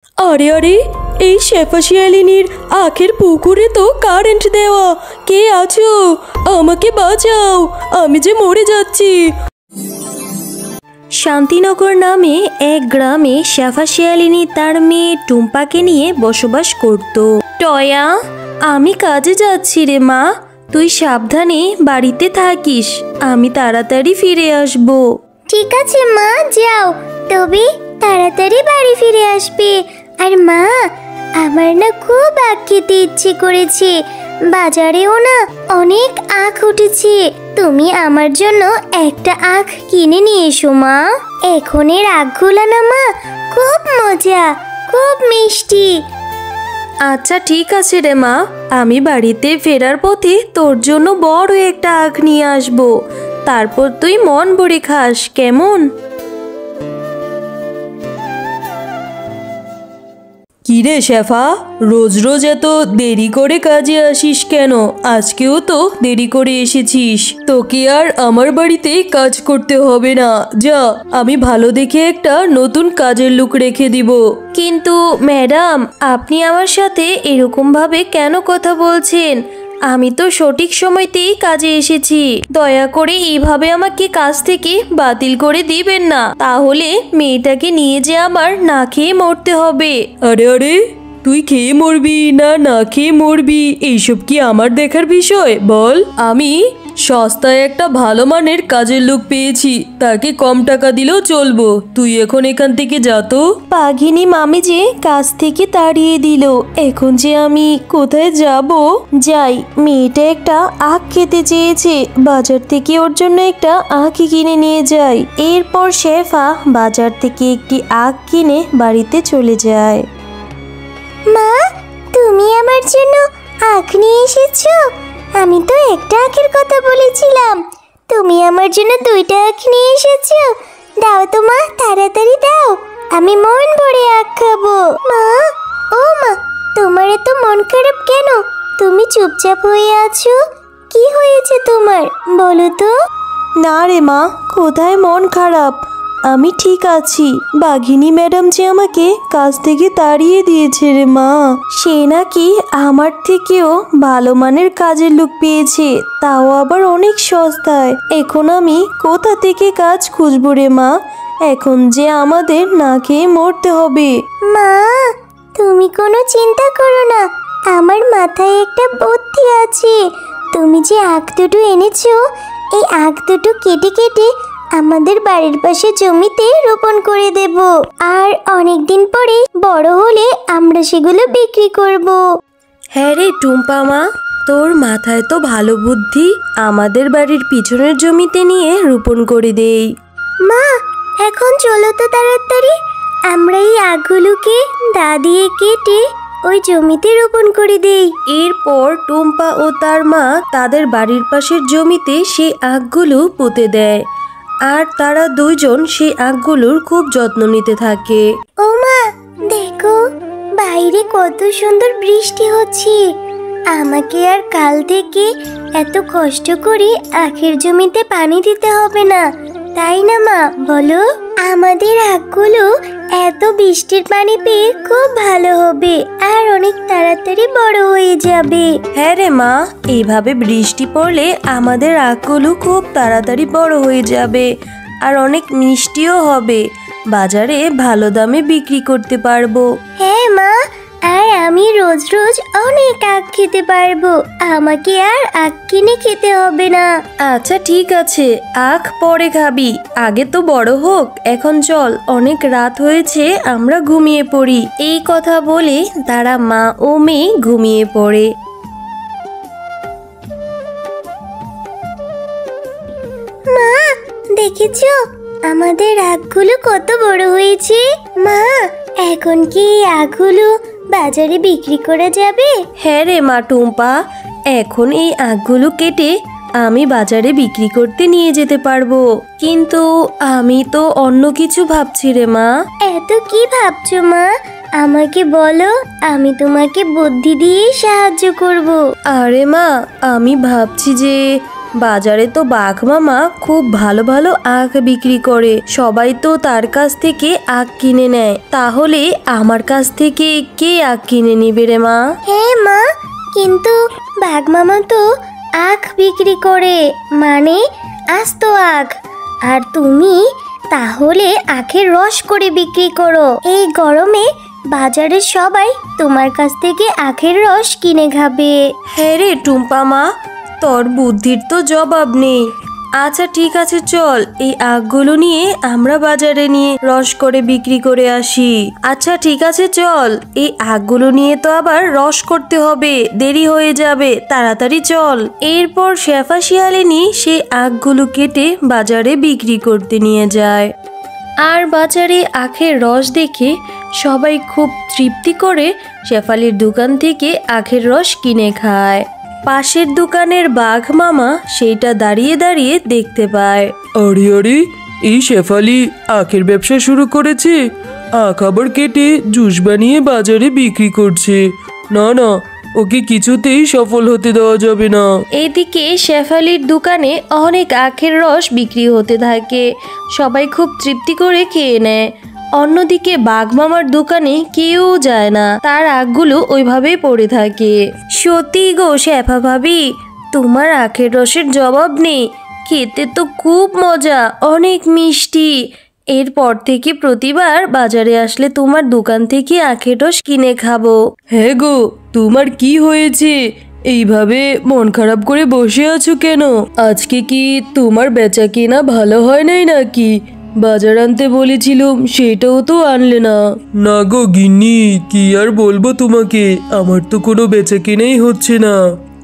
আরে আরে, এই শেফা শিয়ালিনীর আখের পুকুরে তো কারেন্ট দেওয়া। কে আছো? আমাকে বাঁচাও, আমি যে মরে যাচ্ছি। শান্তিনগর নামে এক গ্রামে শেফা শিয়ালিনী তার মেয়ে টুম্পাকে নিয়ে বসবাস করত। টয়া, আমি কাজে যাচ্ছি রে মা, তুই সাবধানে বাড়িতে থাকিস, আমি তাড়াতাড়ি ফিরে আসব। ঠিক আছে মা, যাও, তবে তাড়াতাড়ি বাড়ি ফিরে আসবে। আর মা, আমার না খুব আখ খেতে ইচ্ছে করেছে, বাজারেও না অনেক আখ উঠেছে, তুমি আমার জন্য একটা আখ কিনে নিয়ে এসো মা। এখনের আখগুলো না মা খুব মজা, খুব মিষ্টি। আচ্ছা ঠিক আছে রে মা, আমি বাড়িতে ফেরার পথে তোর জন্য বড় একটা আখ নিয়ে আসবো, তারপর তুই মন ভরে খাস, কেমন? কিরে শেফা, রোজ রোজ এত দেরি করে কাজে আসিস কেন? আজকেও তো দেরি করে এসেছিস। তোকে আর আমার বাড়িতে কাজ করতে হবে না, যা, আমি ভালো দেখে একটা নতুন কাজের লোক রেখে দিব। কিন্তু ম্যাডাম, আপনি আমার সাথে এরকম ভাবে কেন কথা বলছেন? আমি তো সঠিক সময়তেই কাজে এসেছি, দয়া করে এইভাবে আমাকে কাজ থেকে বাতিল করে দিবেন না, তাহলে মেয়েটাকে নিয়ে যে আমার না খেয়ে মরতে হবে। আরে আরে, তুই খেয়ে মরবি না না খেয়ে মরবি এইসব কি আমার দেখার বিষয়? বল। আমি সস্তায় একটা ভালো মানের কাজের লোক পেয়েছি, তাকে কম টাকা দিলেও চলবো, তুই এখন এখান থেকে যা তো। বাঘিনী মামি যে কাজ থেকে তাড়িয়ে দিল, এখন যে আমি কোথায় যাব? যাই, মেয়েটা একটা আখ খেতে চেয়েছে, বাজার থেকে ওর জন্য একটা আখ কিনে নিয়ে যাই। এরপর শেফা বাজার থেকে একটি আখ কিনে বাড়িতে চলে যায়। মা, তুমি আমার জন্য আখ নিয়ে এসেছো? আমি তো একটা আখের কথা বলেছিলাম, তুমি আমার জন্য দুইটা আখ নিয়ে এসেছো। দাও তো মা, তাড়াতাড়ি দাও, আমি মন ভরে আখ খাবো। মা, ও মা, তোমার এত মন খারাপ কেন? তুমি চুপচাপ হয়ে আছো, কি হয়েছে তোমার, বলো তো। না রে মা, কোথায় মন খারাপ, আমি ঠিক আছি। বাঘিনী ম্যাডাম যে আমাকে কাজ থেকে তাড়িয়ে দিয়েছে রে মা, সে নাকি আমার থেকেও ভালো মানের কাজের লোক পেয়েছে, তাও আবার অনেক সস্তায়। এখন আমি কোথা থেকে কাজ খুঁজবো রে মা? এখন যে আমাদের না খেয়ে মরতে হবে। মা, তুমি কোনো চিন্তা করো না, আমার মাথায় একটা বুদ্ধি আছে। তুমি যে আখ দুটো এনেছো, এই আখ দুটো কেটে কেটে আমাদের বাড়ির পাশে জমিতে রোপণ করে দেব, আর অনেকদিন পরে বড় হলে আমরা সেগুলো বিক্রি করব। হ্যাঁ রে টুম্পা মা, তোর মাথায় তো ভালো বুদ্ধি, আমাদের বাড়ির পিছনের জমিতে নিয়ে রোপণ করে দেই। মা, এখন চলো তো তাড়াতাড়ি, আমরা এই আখগুলোকে দা দিয়ে কেটে ওই জমিতে রোপণ করে দেই। এরপর টুম্পা ও তার মা তাদের বাড়ির পাশের জমিতে সেই আখগুলো পুঁতে দেয়, আর তারা দুইজন সেই আখগুলোর খুব যত্ন নিতে থাকে। ও মা, দেখো বাইরে কত সুন্দর বৃষ্টি হচ্ছে, আমাকে আর কাল থেকে এত কষ্ট করে আখের জমিতে পানি দিতে হবে না, তাই না মা, বলো? আমাদের আখগুলো এত বৃষ্টির পানি পেয়ে খুব ভালো হবে, আর অনেক তাড়াতাড়ি বড় হয়ে যাবে। হ্যাঁ রে মা, এইভাবে বৃষ্টি পড়লে আমাদের আখগুলো খুব তাড়াতাড়ি বড় হয়ে যাবে, আর অনেক মিষ্টিও হবে, বাজারে ভালো দামে বিক্রি করতে পারবো। হ্যাঁ মা, আর আমি রোজ রোজ অনেক আখ খেতে পারবো, আমাকে আর আখ কিনে খেতে হবে না। আচ্ছা ঠিক আছে, আখ পরে খাবি, আগে তো বড় হোক, এখন চল, অনেক রাত হয়েছে, আমরা ঘুমিয়ে পড়ি। এই কথা বলে তারা মা ও মেয়ে ঘুমিয়ে পড়ে। মা, দেখেছো আমাদের আখগুলো কত বড় হয়েছে? মা, এখন কি এই আখগুলো বাজারে বিক্রি করা যাবে? হ্যাঁ রে মা টুম্পা, এখন এই আখগুলো কেটে আমি বাজারে বিক্রি করতে নিয়ে যেতে পারবো, কিন্তু আমি তো অন্য কিছু ভাবছি রে মা। এত কি ভাবছো মা, আমাকে বলো, আমি তোমাকে বুদ্ধি দিয়ে সাহায্য করব। আরে মা, আমি ভাবছি যে বাজারে তো বাঘ মামা খুব ভালো ভালো আখ বিক্রি করে, সবাই তো তার কাছ থেকে আখ কিনে নেয়, তাহলে আমার কাছ থেকে কে আখ কিনে নিবে রে মা? হ্যাঁ মা, কিন্তু বাঘ মামা তো আখ বিক্রি করে, মানে আস্ত আখ। আর তুমি তাহলে আখের রস করে বিক্রি করো। এই গরমে বাজারের সবাই তোমার কাছ থেকে আখের রস কিনে খাবে। হ্যাঁ রে টুম্পা মা, তোর বুদ্ধির তো জবাব নেই। আচ্ছা ঠিক আছে, চল এই আখগুলো নিয়ে আমরা বাজারে নিয়ে রস করে বিক্রি করে আসি। আচ্ছা ঠিক আছে চল, এই আখগুলো নিয়ে তো আবার রস করতে হবে, দেরি হয়ে যাবে, তাড়াতাড়ি চল। এরপর শেফা শিয়ালিনী সেই আখগুলো কেটে বাজারে বিক্রি করতে নিয়ে যায়। আর বাজারে আখের রস দেখে সবাই খুব তৃপ্তি করে শেফালির দোকান থেকে আখের রস কিনে খায়। পাশের দোকানের বাঘ মামা সেইটা দাঁড়িয়ে দাঁড়িয়ে দেখতে পায়। আরে আরে, এই শেফালি আখের ব্যবসা শুরু করেছে, আখ আবার কেটে জুস বানিয়ে বাজারে বিক্রি করছে। না না, ওকে কিছুতেই সফল হতে দেওয়া যাবে না। এইদিকে শেফালির দোকানে অনেক আখের রস বিক্রি হতে থাকে, সবাই খুব তৃপ্তি করে খেয়ে নেয়। অন্যদিকে বাঘ মামার দোকানে কেউ যায় না, তার আখগুলো ওইভাবেই পড়ে থাকে। সত্যি গো শেফা ভাবি, তোমার আখের রসের জবাব নেই, খেতে তো খুব মজা, অনেক মিষ্টি। এরপর থেকে প্রতিবার বাজারে আসলে তোমার দোকান থেকে আখের রস কিনে খাবো। হ্যাঁ গো, তোমার কি হয়েছে? এইভাবে মন খারাপ করে বসে আছো কেন? আজকে কি তোমার বেচা কেনা ভালো হয় নাই নাকি? বাজার আনতে বলেছিলাম, সেটাও তো আনলে না। না গো গিন্নি, কি আর বলবো তোমাকে, আমার তো কোনো বেচা কেনাই হচ্ছে না।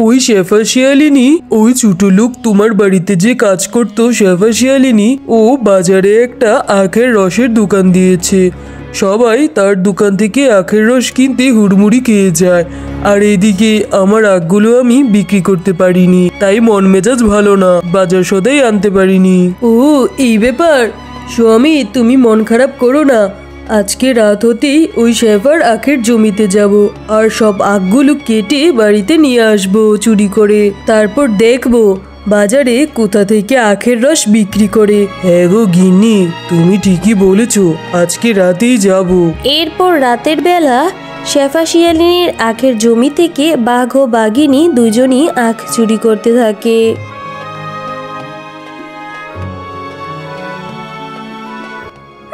ওই শেফা শিয়ালিনী, ওই ছোট লোক তোমার বাড়িতে যে কাজ করতো শেফা শিয়ালিনী, ও বাজারে একটা আখের রসের দোকান দিয়েছে। সবাই তার দোকান থেকে আখের রস কিনতে হুড়মুড়ি খেয়ে যায়। আর এইদিকে আমার আখগুলো আমি বিক্রি করতে পারিনি, তাই মন মেজাজ ভালো না, বাজার সদাই আনতে পারিনি। ও এই ব্যাপার। স্বামী, তুমি মন খারাপ করো না, আজকে রাত হতেই ওই শেফার আখের জমিতে যাব, আর সব আখগুলো কেটে বাড়িতে নিয়ে আসবো চুরি করে। তারপর দেখবো বাজারে কোথা থেকে আখের রস বিক্রি করে। হ্যাঁ গো গিন্নি, তুমি ঠিকই বলেছো, আজকে রাতেই যাব। এরপর রাতের বেলা শেফা শিয়ালিনীর আখের জমি থেকে বাঘ ও বাঘিনী দুজনই আখ চুরি করতে থাকে।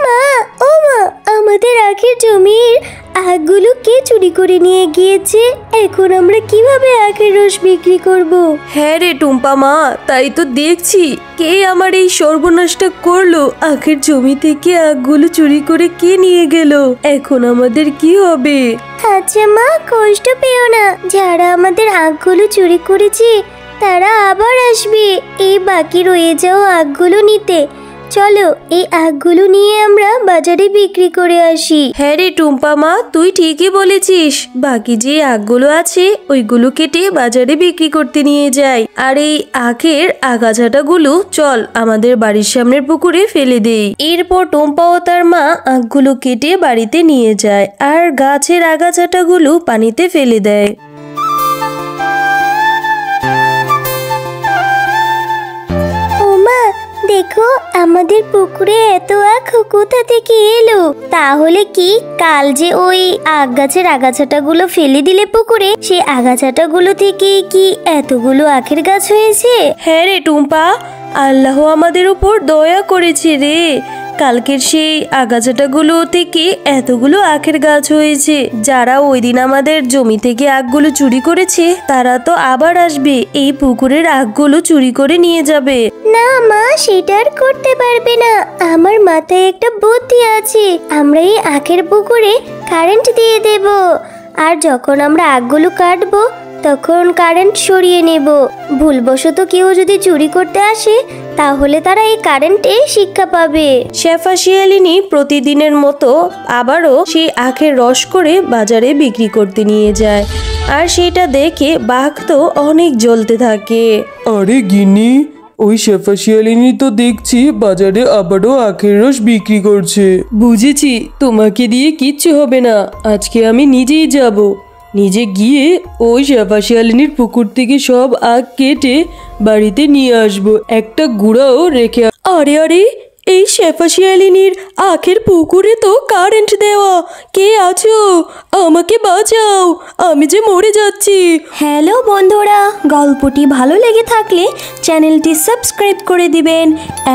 মা, ও মা, আমাদের আখের জমির আখগুলো কে চুরি করে নিয়ে গিয়েছে? এখন আমরা কিভাবে আখের রস বিক্রি করব? হ্যাঁ রে টুম্পা মা, তাই তো দেখছি, কে আমার এই সর্বনাশটা করলো? আখের জমি থেকে আখগুলো চুরি করে কে নিয়ে গেল? এখন আমাদের কি হবে? আচ্ছা মা, কষ্ট পেও না, যারা আমাদের আখগুলো চুরি করেছে তারা আবার আসবে এই বাকি রয়ে যাওয়া আখগুলো নিতে। চলো এই আখগুলো নিয়ে আমরা বাজারে বিক্রি করে আসি। হ্যাঁ রে টুম্পা মা, তুই ঠিকই বলেছিস, বাকি যে আখগুলো আছে ওইগুলো কেটে বাজারে বিক্রি করতে নিয়ে যাই। আর এই আখের আগাছাটাগুলো চল আমাদের বাড়ির সামনের পুকুরে ফেলে দেই। এরপর টুম্পা ও তার মা আখগুলো কেটে বাড়িতে নিয়ে যায় আর গাছের আগাছাটাগুলো পানিতে ফেলে দেয়। দেখো, আমাদের পুকুরে এত আখ কোথা থেকে এলো? তাহলে কি কাল যে ওই আখ গাছের আগাছাটাগুলো ফেলে দিলে পুকুরে, সেই আগাছাটাগুলো থেকে কি এতগুলো আখের গাছ হয়েছে? হ্যাঁ রে টুম্পা, আল্লাহ আমাদের উপর দয়া করেছে রে, কালকের সেই আগাছাটাগুলো থেকে এতগুলো আখের গাছ হয়েছে। যারা ওই দিন আমাদের জমি থেকে আখগুলো চুরি করেছে তারা তো আবার আসবে, এই পুকুরের আখগুলো চুরি করে নিয়ে যাবে। না মা, সেটা আর করতে পারবে না। আমার মাথায় একটা বুদ্ধি আছে, আমরা এই আখের পুকুরে কারেন্ট দিয়ে দেব, আর যখন আমরা আখগুলো কাটবো তখন কারেন্ট সরিয়ে নেব। ভুলবশত কেউ যদি চুরি করতে আসে তাহলে তারা এই কারেন্টে শিক্ষা পাবে। শেফা শিয়ালিনী প্রতিদিনের মতো আবারও সেই আখের রস করে বাজারে বিক্রি করতে নিয়ে যায়, আর সেটা দেখে বাঘ তো অনেক জ্বলতে থাকে। আরে গিন্নি, ওই শেফা শিয়ালিনী তো দেখছি বাজারে আবারও আখের রস বিক্রি করছে। বুঝেছি, তোমাকে দিয়ে কিচ্ছু হবে না, আজকে আমি নিজেই যাব, নিজে গিয়ে ওই শেফা শিয়ালিনীর পুকুর থেকে সব আখ কেটে বাড়িতে নিয়ে আসবো, একটা গুঁড়াও রেখে। আরে আরে, এই শেফা শিয়ালিনীর আখের পুকুরে তো কারেন্ট দেওয়া। কে আছো? আমাকে বাঁচাও, আমি যে মরে যাচ্ছি। হ্যালো বন্ধুরা, গল্পটি ভালো লেগে থাকলে চ্যানেলটি সাবস্ক্রাইব করে দিবেন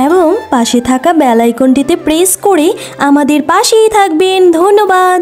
এবং পাশে থাকা বেল আইকনটিতে প্রেস করে আমাদের পাশেই থাকবেন। ধন্যবাদ।